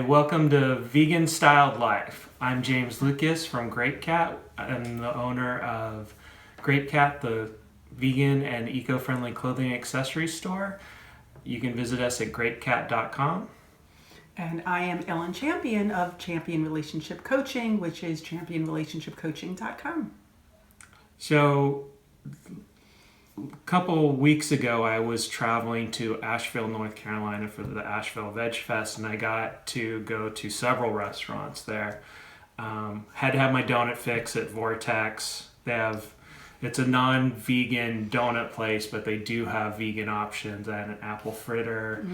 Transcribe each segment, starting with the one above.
welcome to Vegan Styled Life. I'm James Lucas from Grape Cat. I'm the owner of Grape Cat, the vegan and eco-friendly clothing accessory store. You can visit us at grapecat.com. And I am Ellen Champion of Champion Relationship Coaching, which is championrelationshipcoaching.com. So, a couple weeks ago, I was traveling to Asheville, North Carolina for the Asheville Veg Fest, and I got to go to several restaurants there. Had to have my donut fix at Vortex. It's a non-vegan donut place, but they do have vegan options and an apple fritter.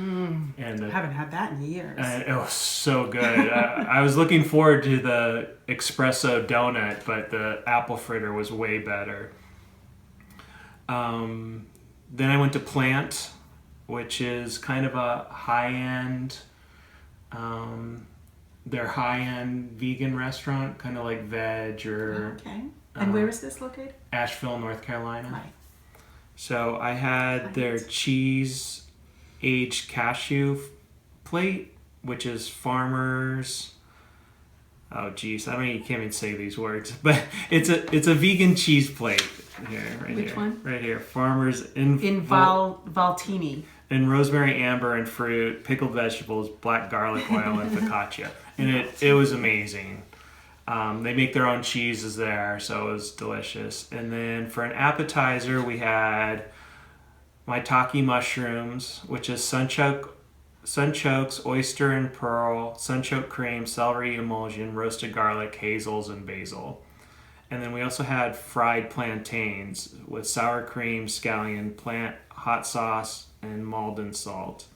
I haven't had that in years. And it was so good. I was looking forward to the espresso donut, but the apple fritter was way better. Then I went to Plant, which is kind of a high-end, their high-end vegan restaurant, kind of like Veg or... Okay. And where is this located? Asheville, North Carolina. Right. So I had their cheese-aged cashew plate, which is farmers... Oh, geez, I mean, you can't even say these words, but it's a vegan cheese plate. Here, right Which here, one? Right here. Farmers in Valtini. And rosemary, amber, and fruit, pickled vegetables, black garlic oil, and focaccia. And it was amazing. They make their own cheeses there, so it was delicious. And then for an appetizer, we had maitake mushrooms, which is sunchokes, oyster and pearl, sunchoke cream, celery emulsion, roasted garlic, hazels, and basil. And then we also had fried plantains with sour cream, scallion, plant, hot sauce, and Maldon salt.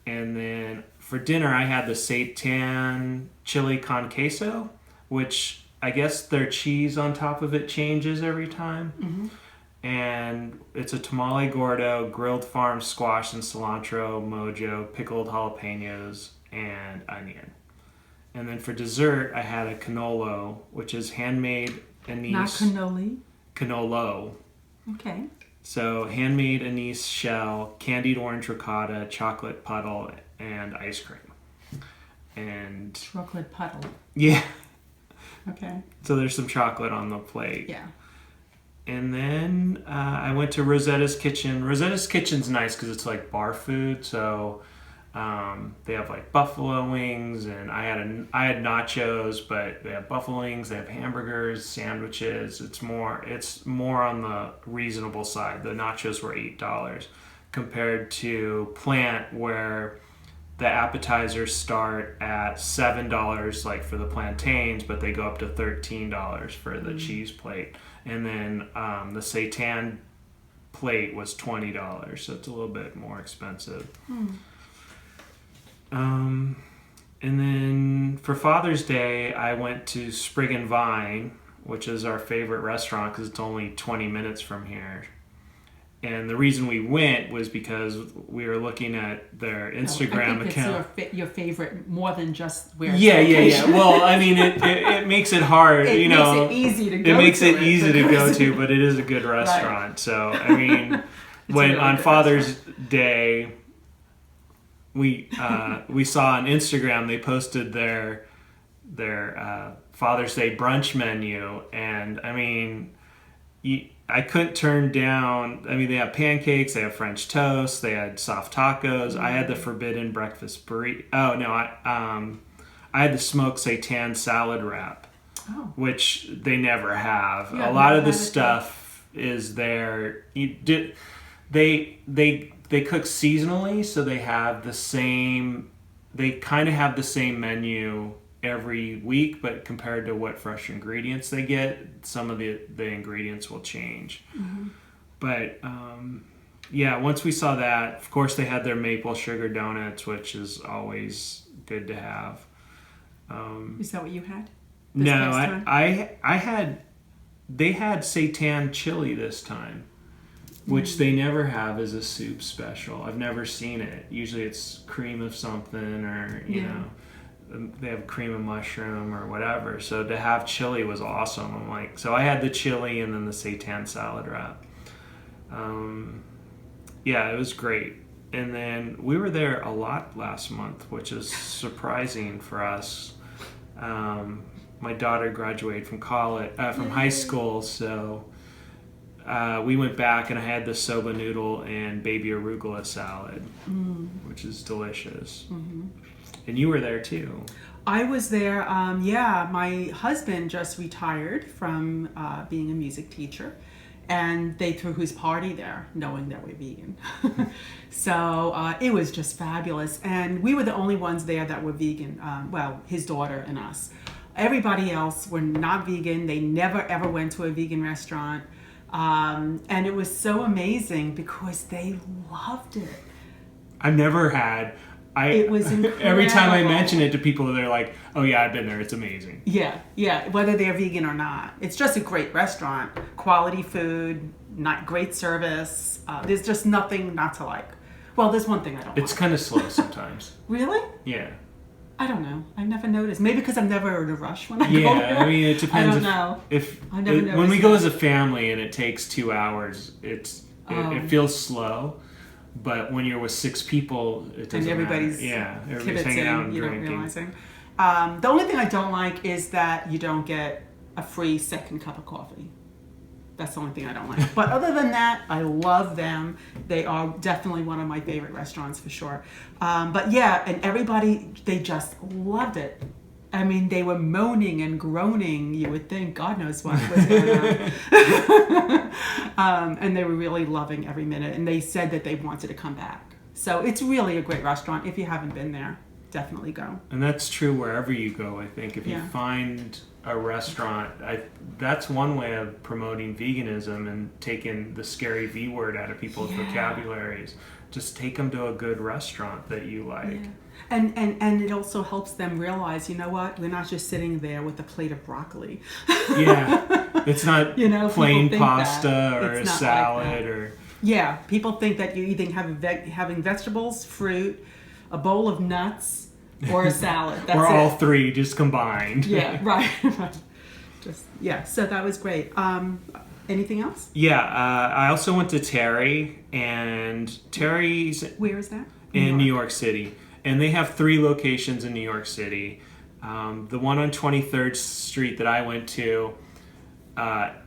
And then for dinner, I had the seitan chili con queso, which I guess their cheese on top of it changes every time. Mm-hmm. And it's a tamale gordo, grilled farm squash and cilantro, mojo, pickled jalapenos, and onion. And then for dessert, I had a canolo, which is handmade anise. Not cannoli. Canolo. Okay. So handmade anise shell, candied orange ricotta, chocolate puddle, and ice cream. And Chocolate puddle. yeah. Okay. So there's some chocolate on the plate. Yeah. And then I went to Rosetta's Kitchen. Rosetta's Kitchen's nice because it's like bar food. So they have like buffalo wings, and I had nachos, but they have buffalo wings. They have hamburgers, sandwiches. It's more on the reasonable side. The nachos were $8 compared to Plant, where the appetizers start at $7 like for the plantains, but they go up to $13 for the cheese plate. And then the seitan plate was $20, so it's a little bit more expensive. And then for Father's Day, I went to Sprig Vine, which is our favorite restaurant because it's only 20 minutes from here. And the reason we went was because we were looking at their Instagram account. It's your favorite more than just where. Yeah. Well, I mean, it makes it hard. It makes it easy to go. It makes it easy to go to, but it is a good restaurant. Right. So I mean, when really on Father's Day, we saw on Instagram they posted their Father's Day brunch menu, and I mean, I couldn't turn down. I mean, they have pancakes, they have French toast, they had soft tacos. Mm-hmm. I had the forbidden breakfast burrito. Oh no, I had the smoked seitan salad wrap, which they never have. Yeah, a lot of the stuff is there. They cook seasonally, so they have the same. They kind of have the same menu every week, but compared to what fresh ingredients they get, some of the ingredients will change. Mm-hmm. But once we saw that, of course they had their maple sugar donuts, which is always good to have. Is that what you had? No, they had seitan chili this time, which they never have as a soup special. I've never seen it. Usually it's cream of something, or you know, they have cream of mushroom or whatever. So to have chili was awesome. I'm like, so I had the chili and then the seitan salad wrap. It was great. And then we were there a lot last month, which is surprising for us. My daughter graduated from high school, so we went back and I had the soba noodle and baby arugula salad, which is delicious. And you were there too. I was there. My husband just retired from being a music teacher, and they threw his party there, knowing that we're vegan. So it was just fabulous, and we were the only ones there that were vegan. His daughter and us. Everybody else were not vegan. They never ever went to a vegan restaurant, and it was so amazing because they loved it. I've never had. It was incredible. Every time I mention it to people, they're like, "Oh yeah, I've been there. It's amazing." Yeah. Whether they're vegan or not, it's just a great restaurant. Quality food, not great service. There's just nothing not to like. Well, there's one thing I don't. It's kind of slow sometimes. Really? Yeah. I don't know. I never noticed. Maybe because I'm never in a rush when I go Yeah, there. I mean, it depends. I don't know. When we go as a family and it takes 2 hours, it feels slow. But when you're with 6 people, it doesn't everybody's matter. Yeah, everybody's hanging out and drinking. Realizing. The only thing I don't like is that you don't get a free second cup of coffee. That's the only thing I don't like. But other than that, I love them. They are definitely one of my favorite restaurants for sure. But yeah, and everybody, they just loved it. I mean, they were moaning and groaning. You would think, God knows what was going on. And they were really loving every minute. And they said that they wanted to come back. So it's really a great restaurant. If you haven't been there, definitely go. And that's true wherever you go, I think. If you find a restaurant, that's one way of promoting veganism and taking the scary V word out of people's vocabularies. Just take them to a good restaurant that you like. Yeah. And it also helps them realize, you know what, we're not just sitting there with a plate of broccoli. Yeah, it's not plain pasta or a salad or. Yeah, people think that you're either having vegetables, fruit, a bowl of nuts, or a salad. That's or all 3 just combined. Yeah, right. So that was great. Anything else? Yeah, I also went to Terri, and Terri's. Where is that? In New York City. And they have 3 locations in New York City. The one on 23rd Street that I went to,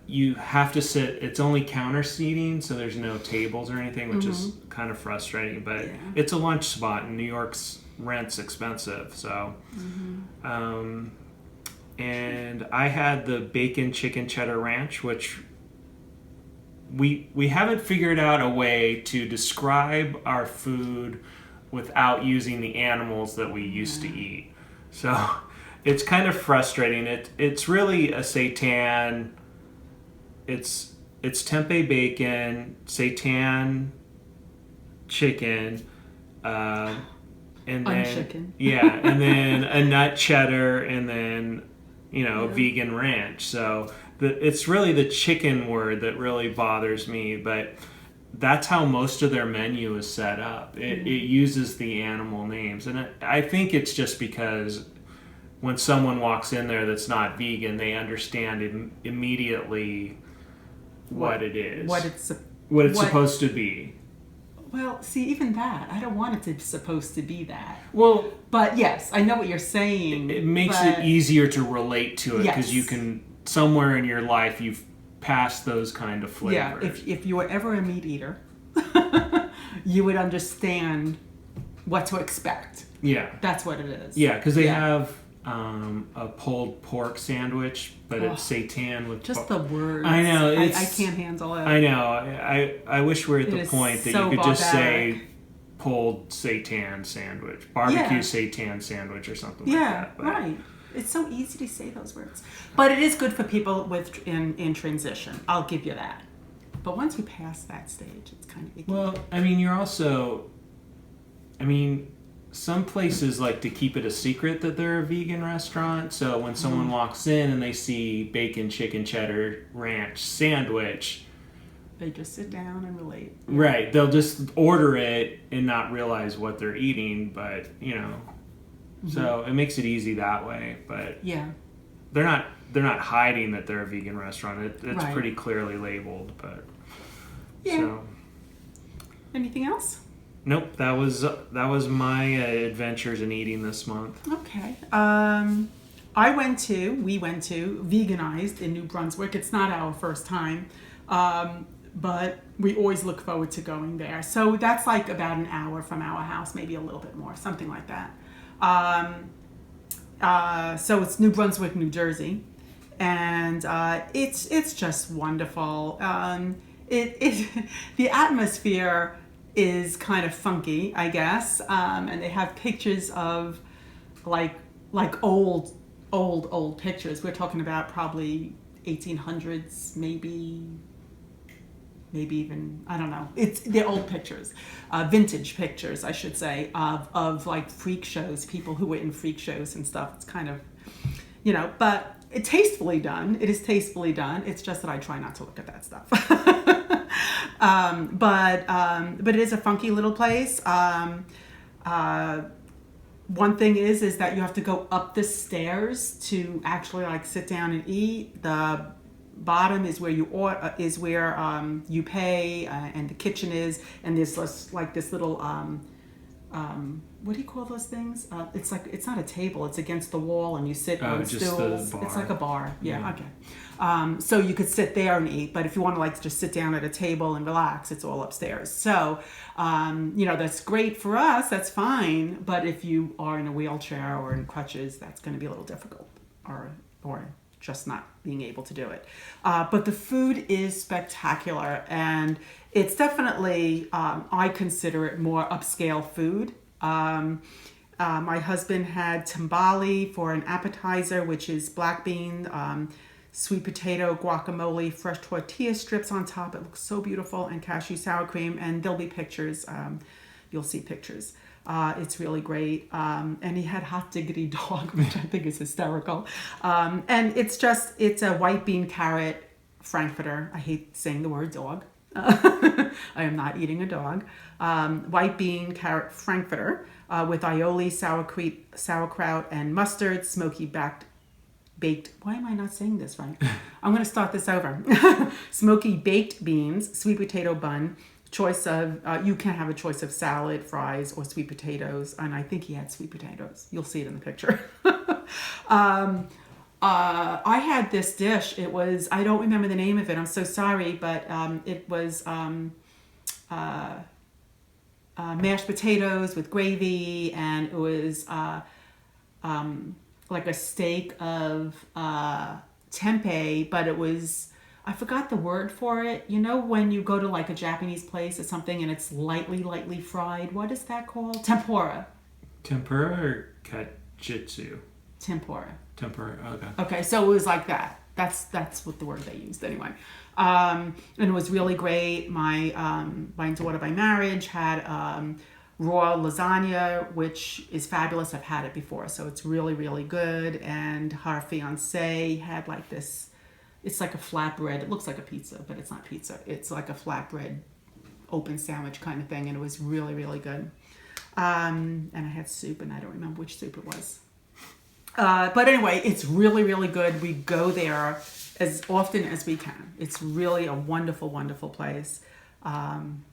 you have to sit, it's only counter seating, so there's no tables or anything, which is kind of frustrating. But it's a lunch spot, and New York's rent's expensive. So, and I had the bacon chicken cheddar ranch, which we haven't figured out a way to describe our food without using the animals that we used to eat. So it's kind of frustrating. It's really a seitan. It's tempeh bacon, seitan chicken, and then unchicken. And then a nut cheddar, and then vegan ranch. So it's really the chicken word that really bothers me, but that's how most of their menu is set up. It uses the animal names. And I think it's just because when someone walks in there that's not vegan, they understand immediately what it is. What it's supposed to be. Well, see, even that, I don't want it to be supposed to be that. Well, but yes, I know what you're saying. It makes it easier to relate to it because you can, somewhere in your life, you've past those kind of flavors. Yeah, if you were ever a meat eater, you would understand what to expect. Yeah. That's what it is. Yeah, because they have a pulled pork sandwich, but it's seitan with... Just the words. I know. I can't handle it. I know. I wish we're at the point that you could just say pulled seitan sandwich, barbecue seitan sandwich or something like that. Yeah, right. It's so easy to say those words. But it is good for people in transition. I'll give you that. But once you pass that stage, it's kind of icky. Well, I mean, you're also... I mean, some places like to keep it a secret that they're a vegan restaurant. So when someone walks in and they see bacon, chicken, cheddar, ranch sandwich... They just sit down and relate. Right. They'll just order it and not realize what they're eating, but, So it makes it easy that way, but they're not hiding that they're a vegan restaurant. It's pretty clearly labeled, but So. Anything else? Nope, that was my adventures in eating this month. Okay. We went to Veganized in New Brunswick. It's not our first time, but we always look forward to going there. So that's like about an hour from our house, maybe a little bit more, something like that. So it's New Brunswick, New Jersey, and it's just wonderful. The atmosphere is kind of funky, I guess, and they have pictures of like old pictures. We're talking about probably 1800s, maybe even, I don't know. They're old pictures, vintage pictures, I should say, of like freak shows, people who were in freak shows and stuff. It's kind of, but it's tastefully done. It is tastefully done. It's just that I try not to look at that stuff. But it is a funky little place. One thing is that you have to go up the stairs to actually like sit down and eat. The bottom is where you you pay, and the kitchen is, and there's this little what do you call those things? It's not a table. It's against the wall, and you sit on stools. It's like a bar. Yeah. Okay. So you could sit there and eat, but if you want to like just sit down at a table and relax, it's all upstairs. So, that's great for us. That's fine. But if you are in a wheelchair or in crutches, that's going to be a little difficult, or just not being able to do it. But the food is spectacular, and it's definitely, I consider it more upscale food. My husband had tambali for an appetizer, which is black bean, sweet potato, guacamole, fresh tortilla strips on top. It looks so beautiful, and cashew sour cream, and there'll be pictures. You'll see pictures. It's really great. And he had hot diggity dog, which I think is hysterical. And it's a white bean carrot frankfurter. I hate saying the word dog. I am not eating a dog. White bean carrot frankfurter with aioli, sauerkraut, and mustard, smoky baked. Why am I not saying this right? I'm going to start this over. Smoky baked beans, sweet potato bun. Choice of you can have a choice of salad, fries, or sweet potatoes, and I think he had sweet potatoes. You'll see it in the picture. I had this dish. It was, I don't remember the name of it. I'm so sorry, but it was mashed potatoes with gravy, and it was like a steak of tempeh, but it was, I forgot the word for it. When you go to like a Japanese place or something and it's lightly fried, what is that called? Tempura. Tempura or kajitsu? Tempura. Okay. Okay, so it was like that. That's what the word they used anyway. And it was really great. My daughter by marriage had raw lasagna, which is fabulous. I've had it before, so it's really, really good. And her fiance had like this, it's like a flatbread. It looks like a pizza, but it's not pizza. It's like a flatbread open sandwich kind of thing, and it was really, really good. And I had soup, and I don't remember which soup it was. But anyway, it's really, really good. We go there as often as we can. It's really a wonderful, wonderful place.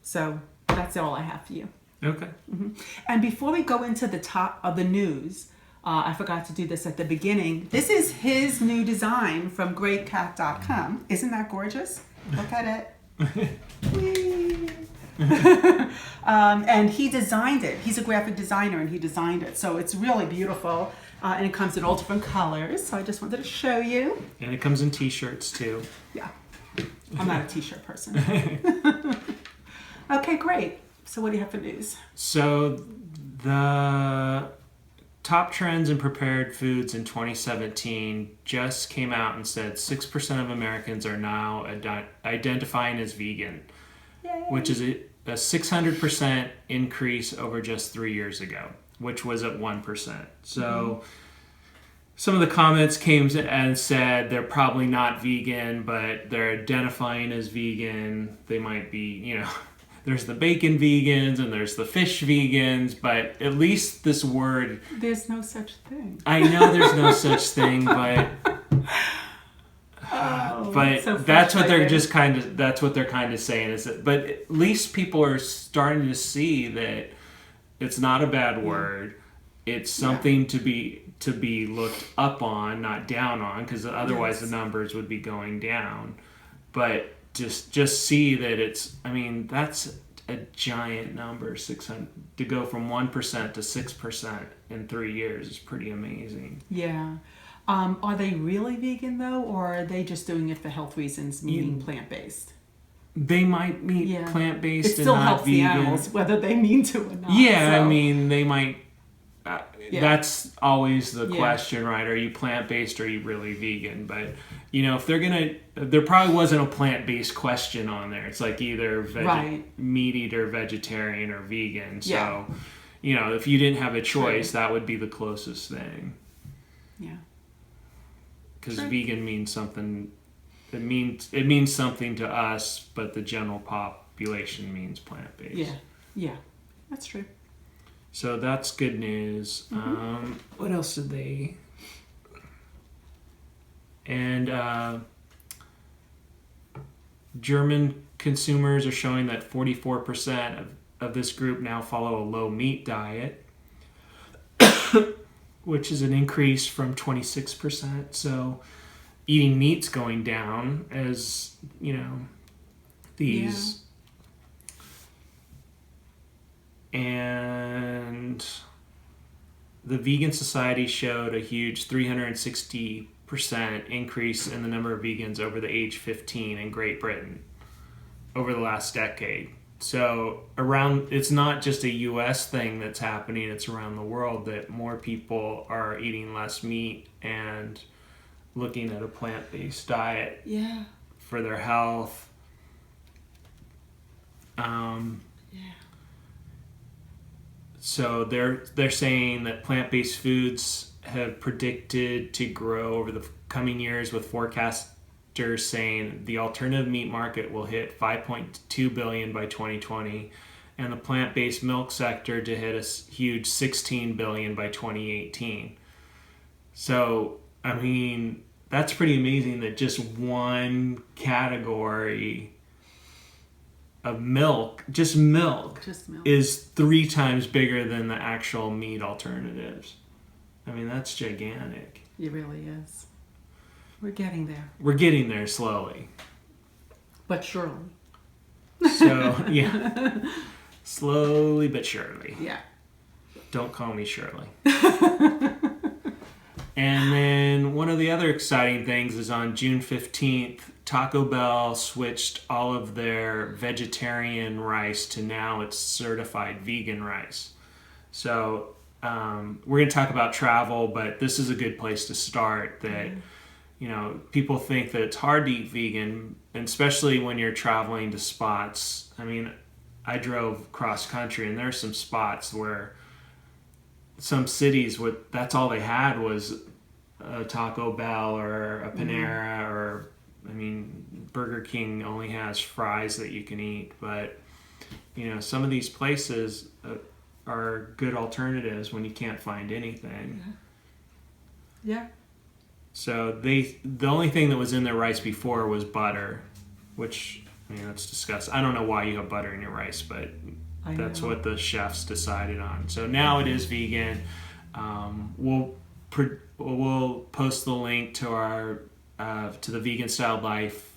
So that's all I have for you. Okay. Mm-hmm. And before we go into the top of the news, I forgot to do this at the beginning. This is his new design from greatcat.com. Isn't that gorgeous? Look at it. And he designed it. He's a graphic designer, and he designed it. So it's really beautiful. And it comes in all different colors. So I just wanted to show you. And it comes in t-shirts too. Yeah. I'm not a t-shirt person. Okay, great. So what do you have for news? So the top trends in prepared foods in 2017 just came out and said 6% of Americans are now identifying as vegan. Yay. Which is a 600% increase over just 3 years ago, which was at 1%. So some of the comments came and said they're probably not vegan, but they're identifying as vegan. They might be, there's the bacon vegans and there's the fish vegans, but at least this word... There's no such thing. I know there's no such thing, but Oh, but so that's what they're frustrating. that's what they're kind of saying is that, but at least people are starting to see that it's not a bad word. It's something to be looked up on, not down on, because otherwise the Yes. numbers would be going down. But just see that it's, I mean, that's a giant number. 600 to go from 1% to 6% in 3 years is pretty amazing. Yeah. Are they really vegan though, or are they just doing it for health reasons, meaning plant-based? They might meet Yeah. It plant-based and still not helps the vegan. animals, whether they mean to or not. Yeah, I So, mean, they might. Yeah. That's always the Yeah. question, right? Are you plant-based or are you really vegan? But, if they're going to, there probably wasn't a plant-based question on there. It's like either Right. meat eater, vegetarian, or vegan. Yeah. So, if you didn't have a choice, that would be the closest thing. Yeah. Because True. vegan means something. It means something to us, but the general population means plant-based. Yeah. Yeah. That's true. So that's good news. What else did they? And German consumers are showing that 44% of this group now follow a low meat diet, which is an increase from 26%. So eating meat's going down as, these... And the Vegan Society showed a huge 360% increase in the number of vegans over the age 15 in Great Britain over the last decade. So it's not just a US thing that's happening, it's around the world that more people are eating less meat and looking at a plant-based diet for their health. So they're saying that plant-based foods have predicted to grow over the coming years, with forecasters saying the alternative meat market will hit 5.2 billion by 2020, and the plant-based milk sector to hit a huge 16 billion by 2018. So, I mean, that's pretty amazing that just one category of milk, just milk, is 3 times bigger than the actual meat alternatives. I mean, that's gigantic. It really is. We're getting there. We're getting there slowly. But surely. So, yeah. Slowly but surely. Yeah. Don't call me Shirley. And then one of the other exciting things is on June 15th, Taco Bell switched all of their vegetarian rice to now it's certified vegan rice. So we're going to talk about travel, but this is a good place to start. That people think that it's hard to eat vegan, and especially when you're traveling to spots. I mean, I drove cross country, and there's some spots where some cities that's all they had was a Taco Bell or a Panera or, I mean, Burger King only has fries that you can eat. But, some of these places are good alternatives when you can't find anything. Yeah. So the only thing that was in their rice before was butter, which, I mean, that's disgusting. I don't know why you have butter in your rice, but that's what the chefs decided on. So now it is vegan. We'll post the link to our to the Vegan Style Life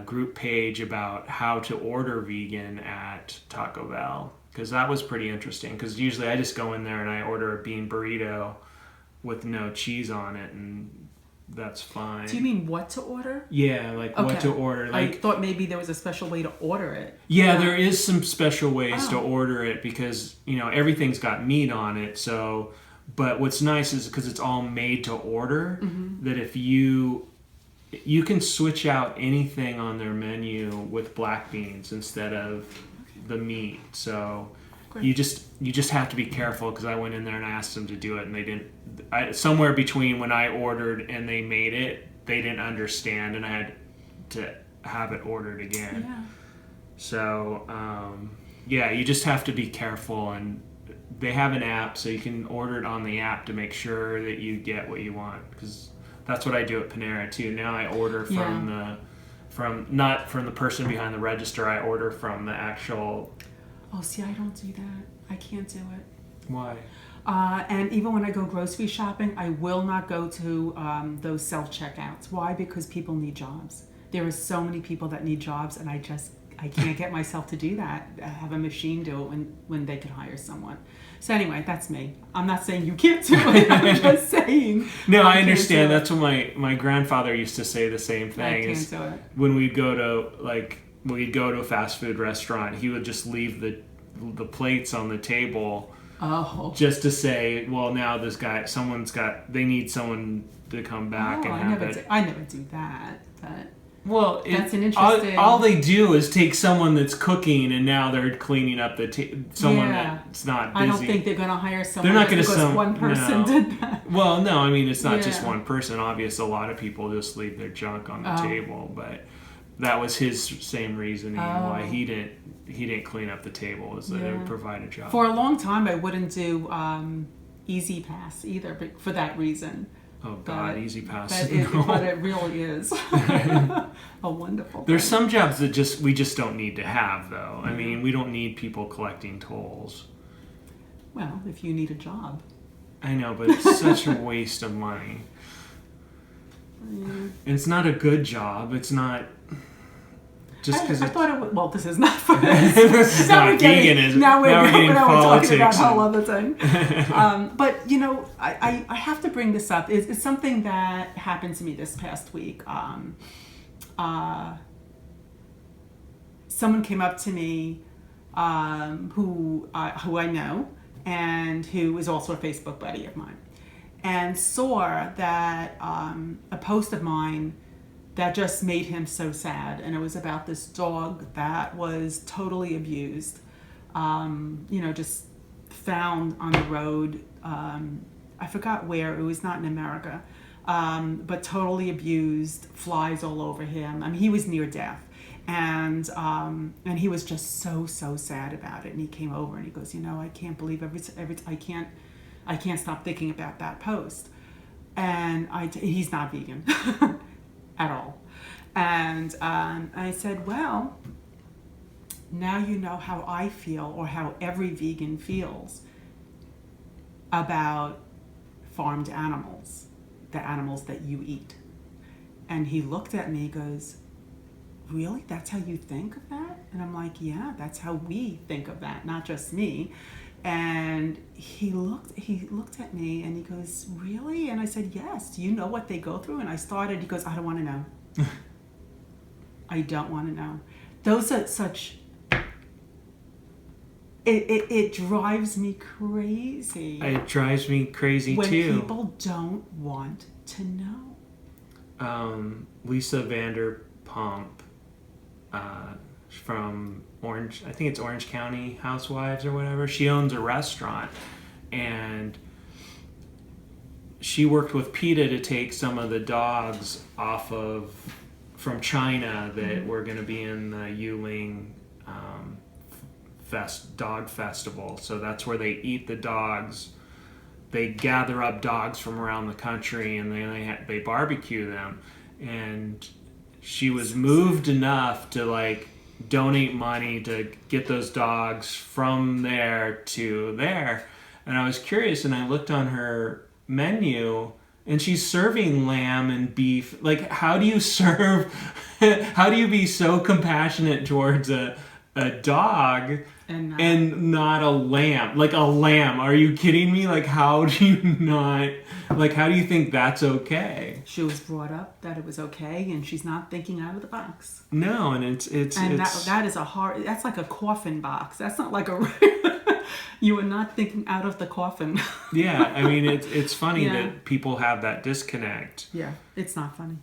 group page about how to order vegan at Taco Bell, because that was pretty interesting. Because usually I just go in there and I order a bean burrito with no cheese on it, and that's fine. Do you mean what to order? Yeah, like what to order. Like, I thought maybe there was a special way to order it. Yeah, there is some special ways to order it because, everything's got meat on it. So, but what's nice is because it's all made to order, that if you can switch out anything on their menu with black beans instead of the meat. So you just have to be careful, because I went in there and I asked them to do it, and they didn't. Somewhere between when I ordered and they made it, they didn't understand, and I had to have it ordered again. Yeah. So you just have to be careful, and they have an app, so you can order it on the app to make sure that you get what you want, because That's what I do at Panera too. Now I order from not from the person behind the register. I order from the actual. Oh, see, I don't do that. I can't do it. Why? And even when I go grocery shopping, I will not go to those self-checkouts. Why? Because people need jobs. There are so many people that need jobs, and I can't get myself to do that. Have a machine do it when they could hire someone. So anyway, that's me. I'm not saying you can't do it. I'm just saying. No, I understand. That's what my grandfather used to say the same thing. I can't do it. When we'd go to a fast food restaurant, he would just leave the plates on the table. Oh. Just to say, well, now this guy, they need someone to come back and have it. I never do that, but. Well, that's an interesting. All they do is take someone that's cooking and now they're cleaning up someone that's not busy. I don't think they're going to hire someone. They're not going to because one person did that. Well, no, I mean it's not just one person. Obviously, a lot of people just leave their junk on the table, but that was his same reasoning why he didn't clean up the table, is that it would provide a job. For a long time, I wouldn't do Easy Pass either, but for that reason. Oh God, Easy Pass. But it really is a wonderful thing. There's some jobs that we just don't need to have, though. I mean, we don't need people collecting tolls. Well, if you need a job. I know, but it's such a waste of money. And it's not a good job. It's not just because I thought it was. Well, this is not for this. This is not veganism. Now we're getting politics. Talking about a whole other thing. But I have to bring this up. It's something that happened to me this past week. Someone came up to me who I know and who is also a Facebook buddy of mine, and saw that a post of mine that just made him so sad. And it was about this dog that was totally abused, just found on the road. I forgot where, it was not in America, but totally abused, flies all over him. I mean, he was near death. And he was just so sad about it. And he came over and he goes, I can't believe I can't stop thinking about that post. And he's not vegan. At all. And I said, well, now you know how I feel, or how every vegan feels about farmed animals, the animals that you eat. And he looked at me, goes, really? That's how you think of that? And I'm like, yeah, that's how we think of that, not just me. And he looked at me and he goes, really? And I said, yes. Do you know what they go through? And he goes, I don't want to know. I don't want to know. Those are such, it drives me crazy. It drives me crazy when too. When people don't want to know. Lisa Vanderpump, from Orange, I think it's Orange County Housewives or whatever. She owns a restaurant, and she worked with PETA to take some of the dogs from China that were going to be in the Yuling dog festival. So that's where they eat the dogs. They gather up dogs from around the country and they barbecue them. And she was moved enough to donate money to get those dogs from there to there. And I was curious, and I looked on her menu, and she's serving lamb and beef. How do you be so compassionate towards a dog and not a lamb? A lamb, are you kidding me? How do you think that's okay? She was brought up that it was okay, and she's not thinking out of the box. No, and it's that is that's like a coffin box. That's not like a you are not thinking out of the coffin. Yeah, I mean it's funny that people have that disconnect. Yeah, it's not funny.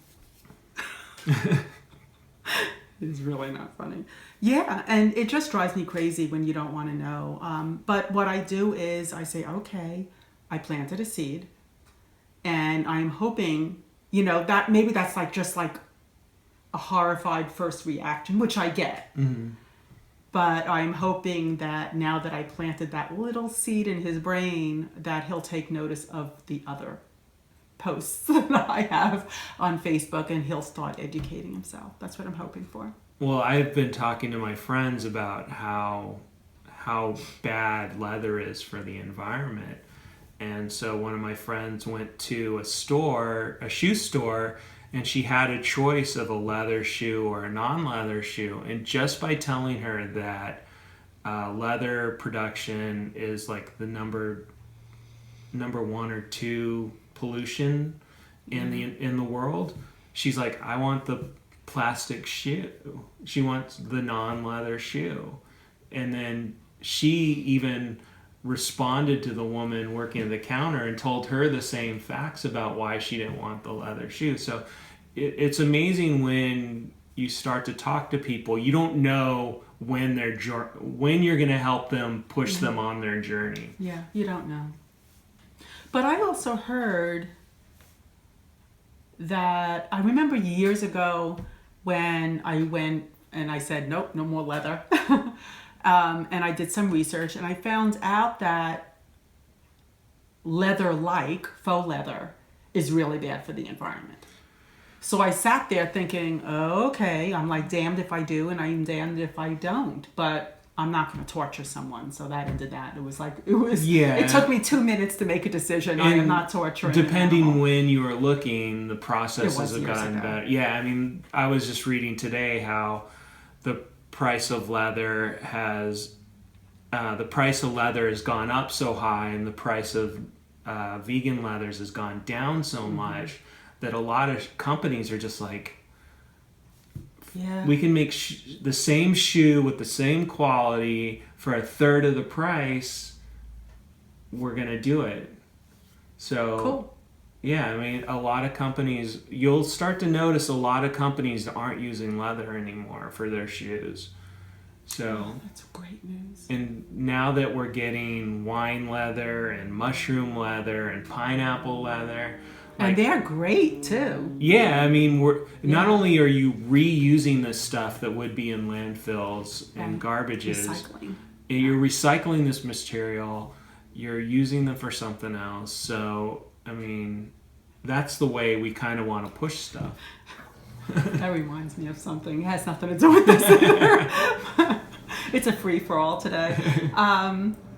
It's really not funny. Yeah, and it just drives me crazy when you don't want to know. But what I do is I say, okay, I planted a seed, and I'm hoping, that maybe that's just a horrified first reaction, which I get. Mm-hmm. But I'm hoping that now that I planted that little seed in his brain, that he'll take notice of the other posts that I have on Facebook, and he'll start educating himself. That's what I'm hoping for. Well, I've been talking to my friends about how bad leather is for the environment. And so one of my friends went to a shoe store, and she had a choice of a leather shoe or a non-leather shoe. And just by telling her that leather production is like the number 1 or 2 pollution in the world, she's like, I want the plastic shoe. She wants the non-leather shoe. And then she even responded to the woman working at the counter and told her the same facts about why she didn't want the leather shoe. So it's amazing when you start to talk to people, you don't know when you're going to help them push them on their journey. Yeah, you don't know. But I also heard that, I remember years ago when I went and I said, nope, no more leather. And I did some research, and I found out that leather-like, faux leather, is really bad for the environment. So I sat there thinking, oh, okay, I'm like damned if I do and I'm damned if I don't. But I'm not going to torture someone. So that ended that. It took me 2 minutes to make a decision. I am not torturing. Depending when you were looking, the processes have gotten ago. better. Yeah, I mean, I was just reading today how the price of leather has gone up so high, and the price of vegan leathers has gone down so much that a lot of companies are just like, we can make the same shoe with the same quality for a third of the price. We're going to do it. So, cool. Yeah, I mean, a lot of companies, you'll start to notice a lot of companies aren't using leather anymore for their shoes. So that's great news. And now that we're getting wine leather and mushroom leather and pineapple leather, and they're great too. Yeah, I mean, not only are you reusing this stuff that would be in landfills and garbages, you're recycling this material, you're using them for something else. So, I mean, that's the way we kind of want to push stuff. That reminds me of something. It has nothing to do with this either. It's a free-for-all today.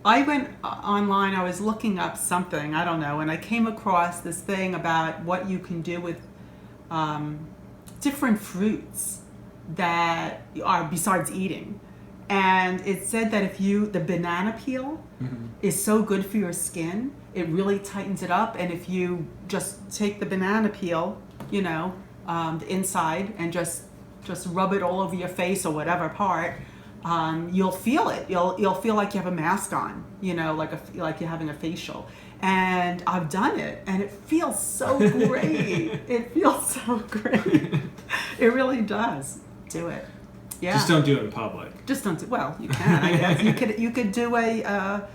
I went online, I was looking up something, I don't know, and I came across this thing about what you can do with different fruits that are besides eating. And it said that the banana peel is so good for your skin, it really tightens it up. And if you just take the banana peel, the inside, and just rub it all over your face or whatever part, you'll feel it. You'll feel like you have a mask on, like you're having a facial. And I've done it, and it feels so great. It feels so great. It really does. Do it. Yeah. Just don't do it in public. Just don't do. Well, you can. I guess you could do a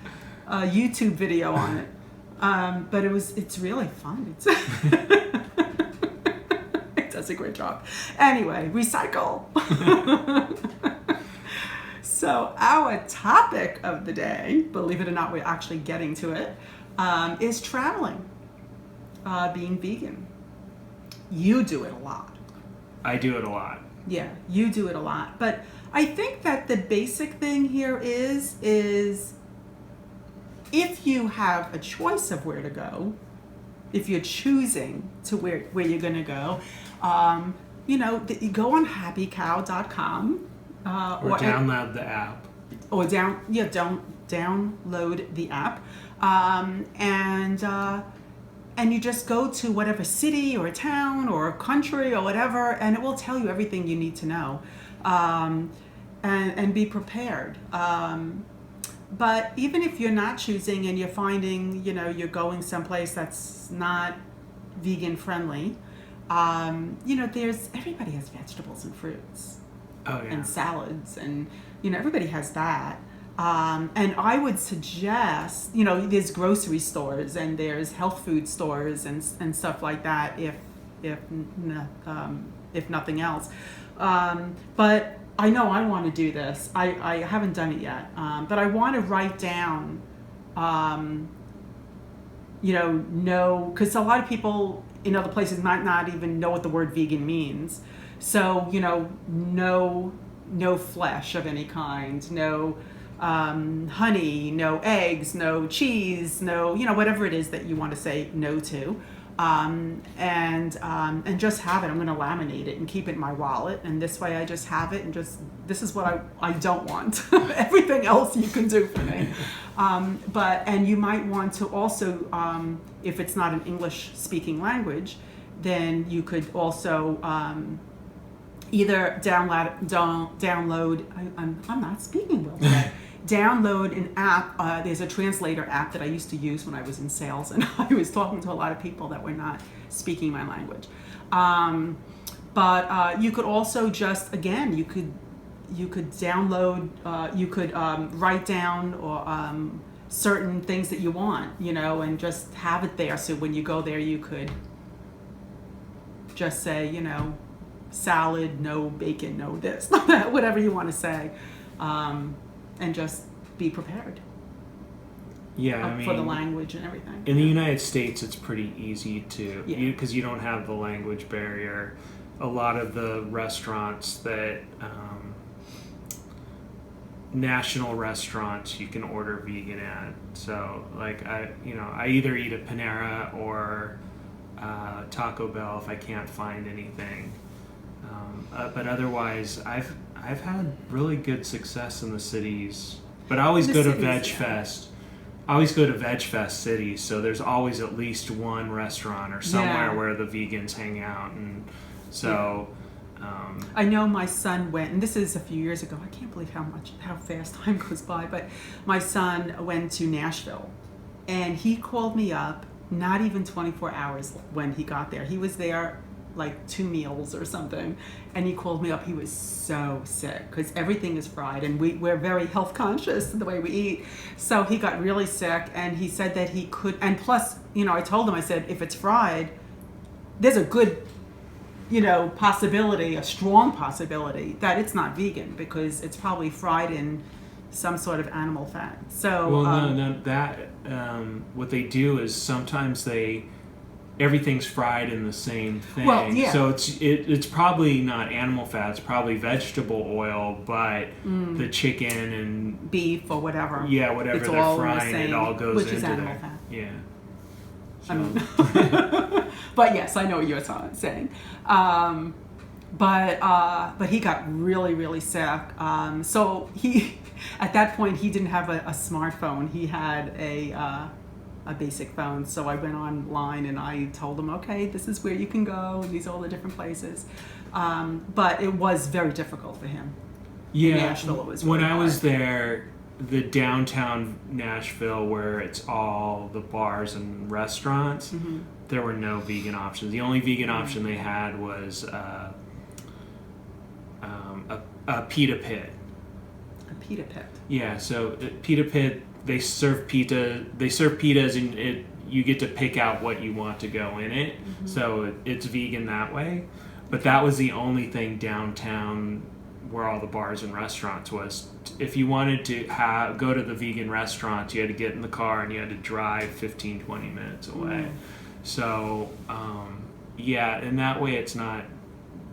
YouTube video on it. But it's really fun. It does a great job. Anyway, recycle. So our topic of the day, believe it or not, we're actually getting to it, is traveling, being vegan. You do it a lot. I do it a lot. Yeah, you do it a lot. But I think that the basic thing here is if you have a choice of where to go, if you're choosing to where you're going to go, you go on happycow.com. Or download the app. Or download the app. And you just go to whatever city or town or country or whatever, and it will tell you everything you need to know. And be prepared. But even if you're not choosing and you're finding, you're going someplace that's not vegan friendly, everybody has vegetables and fruits. Oh, yeah. And salads, and everybody has that. And I would suggest, there's grocery stores and there's health food stores and stuff like that. If nothing else, but I know I want to do this. I haven't done it yet, but I want to write down know, because a lot of people in other places might not even know what the word vegan means. So, no flesh of any kind, no honey, no eggs, no cheese, no, whatever it is that you want to say no to. And just have it. I'm going to laminate it and keep it in my wallet. And this way I just have it and this is what I don't want. Everything else you can do for me. And you might want to also, if it's not an English speaking language, then you could also, either download, I'm not speaking well today. Download an app. There's a translator app that I used to use when I was in sales, and I was talking to a lot of people that were not speaking my language. But you could also just, again, you could download, you could write down or certain things that you want, and just have it there. So when you go there, you could just say, salad, no bacon, no this, whatever you want to say. And just be prepared. Yeah, for the language and everything. In the United States, it's pretty easy to, because Yeah. you don't have the language barrier. A lot of the restaurants that, national restaurants, you can order vegan at. So, like, I either eat at Panera or Taco Bell if I can't find anything. But otherwise, I've had really good success in the cities. But I always go to Veg Fest. I always go to Veg Fest cities, so there's always at least one restaurant or somewhere where the vegans hang out, and so. I know my son went, and this is a few years ago. I can't believe how fast time goes by. But my son went to Nashville, and he called me up. Not even 24 hours when he got there. He was there like 2 meals or something, and he called me up. He was so sick because everything is fried, and we're very health conscious in the way we eat. So he got really sick, and he said that he could, and plus, I told him, I said, if it's fried, there's a good, possibility, a strong possibility that it's not vegan because it's probably fried in some sort of animal fat. So what they do is sometimes everything's fried in the same thing. Well, yeah. So it's probably not animal fat, it's probably vegetable oil, but the chicken and beef or whatever. Yeah, whatever it's they're all frying, it all goes which into is animal there. fat. Yeah. I mean, but yes, I know what you're saying. But he got really, really sick. So he, at that point, he didn't have a smartphone. He had a basic phone. So I went online and I told him, okay, this is where you can go, and these are all the different places. But it was very difficult for him. Yeah. In Nashville, it was really when I was hard. there, the downtown Nashville, where it's all the bars and restaurants, there were no vegan options. The only vegan option they had was a pita pit. A pita pit. Yeah, so pita pit, they serve pita. They serve pitas, and you get to pick out what you want to go in it. So it's vegan that way. But that was the only thing downtown where all the bars and restaurants was. If you wanted to go to the vegan restaurants, you had to get in the car and you had to drive 15-20 minutes away. So in that way it's not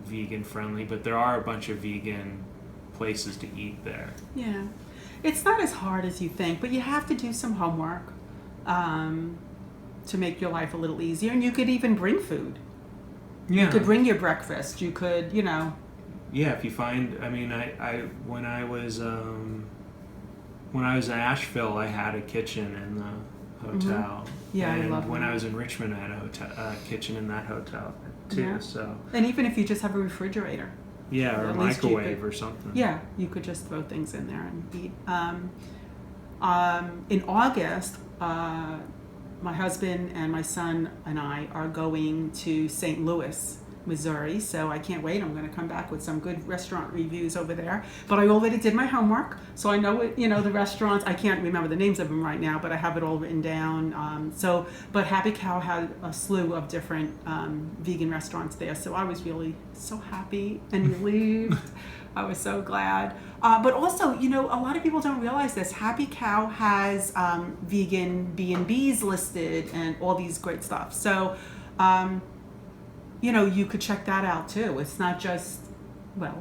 vegan friendly, but there are a bunch of vegan places to eat there. Yeah, it's not as hard as you think, but you have to do some homework to make your life a little easier. And you could even bring food. Yeah. You could bring your breakfast. You could, Yeah, if you find, when I was in Asheville, I had a kitchen in the hotel. Yeah, and I love when that. I was in Richmond, I had a kitchen in that hotel too. Yeah. So And even if you just have a refrigerator. yeah, or a At least you microwave could- or something. Yeah, you could just throw things in there and eat. In August, my husband and my son and I are going to St. Louis, Missouri. So I can't wait. I'm going to come back with some good restaurant reviews over there. But I already did my homework, so I know it. The restaurants. I can't remember the names of them right now, but I have it all written down. But Happy Cow had a slew of different vegan restaurants there. So I was really so happy and relieved. I was so glad. But also, a lot of people don't realize this. Happy Cow has vegan B&Bs listed and all these great stuff. So, you could check that out too. It's not just,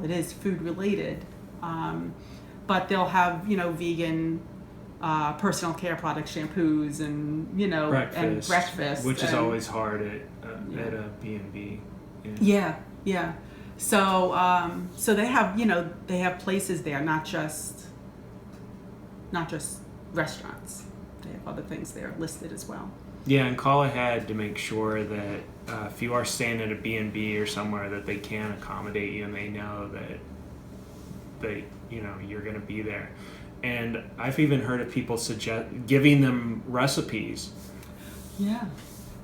it is food related, but they'll have, vegan personal care products, shampoos, and, and breakfast. Which is always hard at a B&B. Yeah. So they have places there, not just restaurants. They have other things there listed as well. Yeah, and call ahead to make sure that if you are staying at a B&B or somewhere, that they can accommodate you and they know that you're going to be there. And I've even heard of people giving them recipes. Yeah.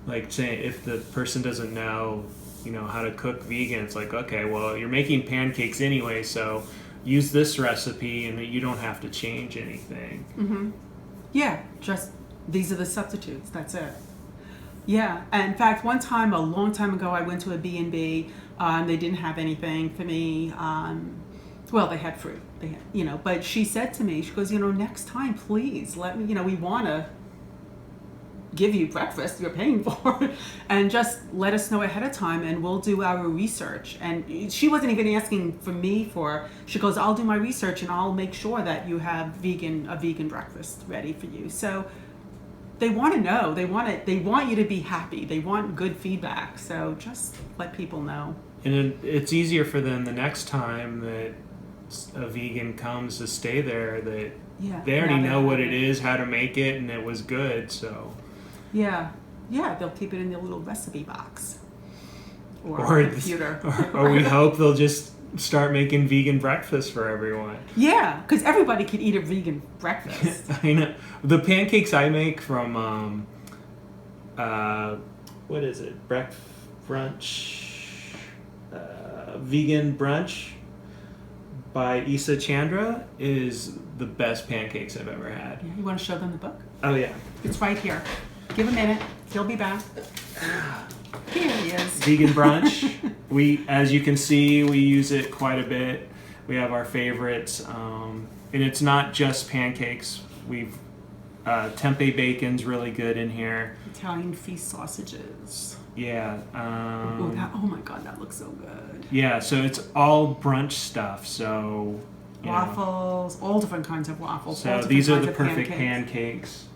Like saying if the person doesn't know how to cook vegan, it's like, okay, well, you're making pancakes anyway, so use this recipe and you don't have to change anything. Mm-hmm. Yeah, just these are the substitutes, that's it. Yeah, and in fact, one time, a long time ago, I went to a B&B, and they didn't have anything for me. They had fruit, but she said to me, she goes, next time, please let me, we want to give you breakfast you're paying for, and just let us know ahead of time and we'll do our research. And she wasn't even asking for me she goes, I'll do my research and I'll make sure that you have a vegan breakfast ready for you. So they want to know, they want you to be happy, they want good feedback, so just let people know. And it's easier for them the next time that a vegan comes to stay there, that they already know what it is, how to make it, and it was good. So yeah, they'll keep it in their little recipe box or computer. Or we hope they'll just start making vegan breakfast for everyone. Yeah, because everybody could eat a vegan breakfast. I know. The pancakes I make from, what is it? Vegan Brunch by Isa Chandra is the best pancakes I've ever had. Yeah, you want to show them the book? Oh, yeah. It's right here. Give a minute. He'll be back. Here he is. Vegan Brunch. As you can see, we use it quite a bit. We have our favorites. And it's not just pancakes. We've tempeh bacon's really good in here. Italian feast sausages. Yeah. Oh my God, that looks so good. Yeah, so it's all brunch stuff. So waffles, all different kinds of waffles. So these are the perfect pancakes.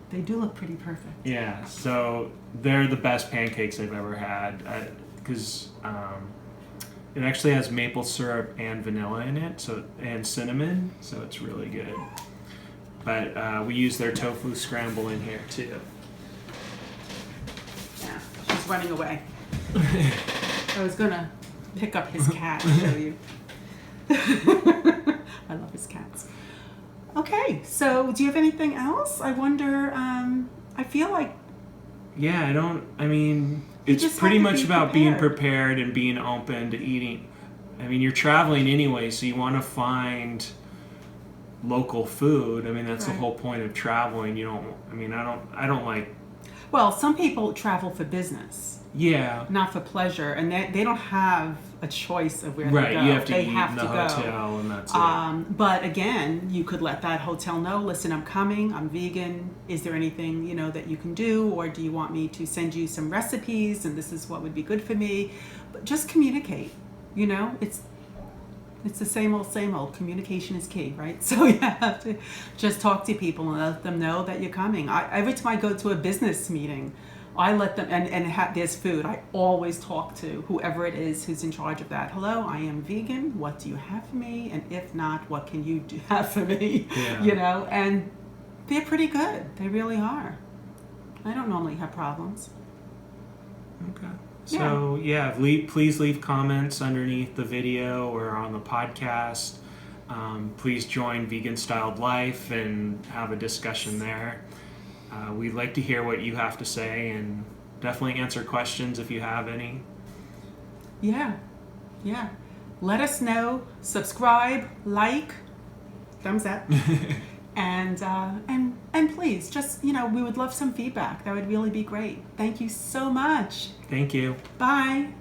They do look pretty perfect. Yeah, so they're the best pancakes I've ever had because it actually has maple syrup and vanilla in it, and cinnamon, so it's really good. But we use their tofu scramble in here too. Yeah, she's running away. I was gonna pick up his cat and show you. I love his cats. Okay, so do you have anything else? I wonder, I feel like... Yeah, it's pretty much about being prepared and being open to eating. I mean, you're traveling anyway, so you want to find local food. I mean, that's the whole point of traveling. I don't like... Well, some people travel for business. Yeah. Not for pleasure, and they don't have a choice of where they go. Right, you have to they eat have in the to hotel, and that's it. But again, you could let that hotel know, listen, I'm coming, I'm vegan, is there anything, that you can do, or do you want me to send you some recipes, and this is what would be good for me? But just communicate, it's the same old. Communication is key, right? So you have to just talk to people and let them know that you're coming. Every time I go to a business meeting, I let them, and there's food. I always talk to whoever it is who's in charge of that. Hello, I am vegan. What do you have for me? And if not, what can you have for me? Yeah. And they're pretty good. They really are. I don't normally have problems. Okay. So, please leave comments underneath the video or on the podcast. Please join Vegan Styled Life and have a discussion there. We'd like to hear what you have to say and definitely answer questions if you have any. Yeah. Yeah. Let us know. Subscribe, like, thumbs up. And please, just, we would love some feedback. That would really be great. Thank you so much. Thank you. Bye.